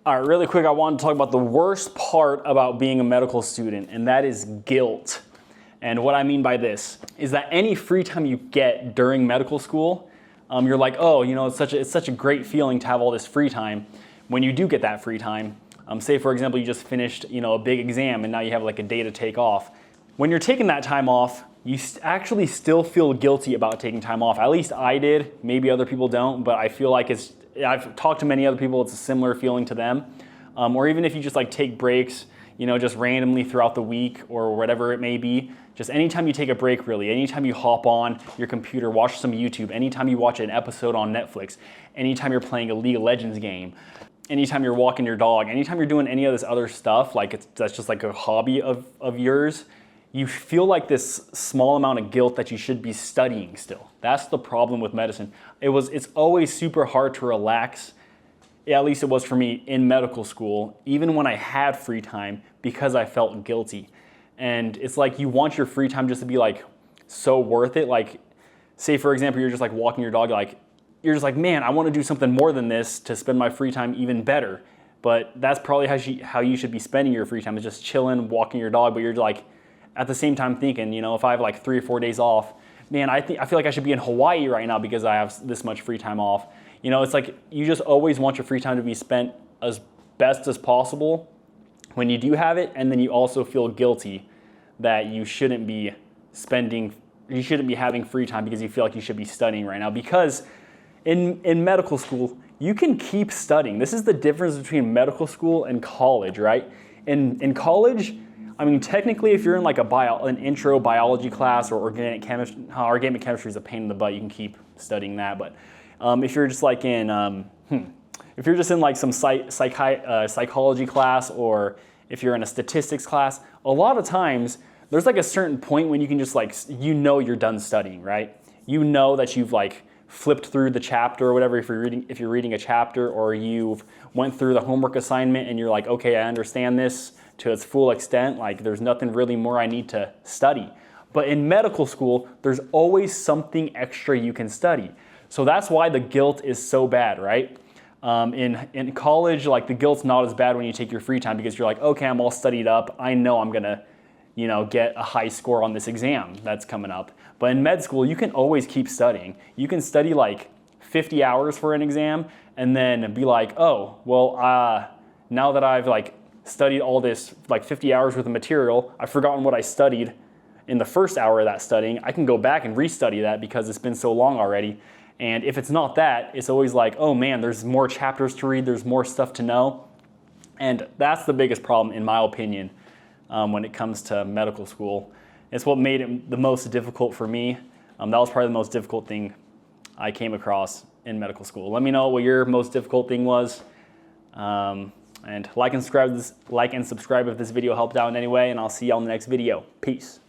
All right, really quick, I want to talk about the worst part about being a medical student, and that is guilt. And what I mean by this is that any free time you get during medical school, you're like, oh, you know, it's such a great feeling to have all this free time. When you do get that free time, say for example, you just finished, you know, a big exam and now you have like a day to take off. When you're taking that time off, you actually still feel guilty about taking time off. At least I did. Maybe other people don't, but I feel like I've talked to many other people, it's a similar feeling to them. Or even if you just like take breaks, you know, just randomly throughout the week or whatever it may be, just anytime you take a break really, anytime you hop on your computer, watch some YouTube, anytime you watch an episode on Netflix, anytime you're playing a League of Legends game, anytime you're walking your dog, anytime you're doing any of this other stuff, like that's just like a hobby of yours, you feel like this small amount of guilt that you should be studying still. That's the problem with medicine. It's always super hard to relax. Yeah, at least it was for me in medical school, even when I had free time, because I felt guilty. And it's like you want your free time just to be like so worth it. Like, say for example, you're just like walking your dog, like you're just like, man, I want to do something more than this to spend my free time even better. But that's probably how you should be spending your free time, is just chilling, walking your dog. But you're like, at the same time thinking, you know, if I have like 3 or 4 days off, man, I feel like I should be in Hawaii right now because I have this much free time off. You know, it's like you just always want your free time to be spent as best as possible when you do have it, and then you also feel guilty that you shouldn't be having free time because you feel like you should be studying right now. Because in medical school, you can keep studying. This is the difference between medical school and college, right? In college, I mean, technically, if you're in like an intro biology class or organic chemistry is a pain in the butt. You can keep studying that, but if you're just like if you're just in like some psychology class, or if you're in a statistics class, a lot of times there's like a certain point when you can just like, you know, you're done studying, right? You know that you've like flipped through the chapter or whatever, if you're reading a chapter, or you've went through the homework assignment and you're like, okay, I understand this to its full extent, like there's nothing really more I need to study. But in medical school, there's always something extra you can study. So that's why the guilt is so bad, right? In college, like the guilt's not as bad when you take your free time, because you're like, okay, I'm all studied up. I know I'm gonna, you know, get a high score on this exam that's coming up. But in med school, you can always keep studying. You can study like 50 hours for an exam and then be like, oh, well, now that I've like studied all this like 50 hours worth of material, I've forgotten what I studied in the first hour of that studying. I can go back and restudy that because it's been so long already. And if it's not that, it's always like, oh man, there's more chapters to read, there's more stuff to know. And that's the biggest problem, in my opinion, when it comes to medical school. It's what made it the most difficult for me. That was probably the most difficult thing I came across in medical school. Let me know what your most difficult thing was. And like and subscribe if this video helped out in any way, and I'll see you on the next video. Peace.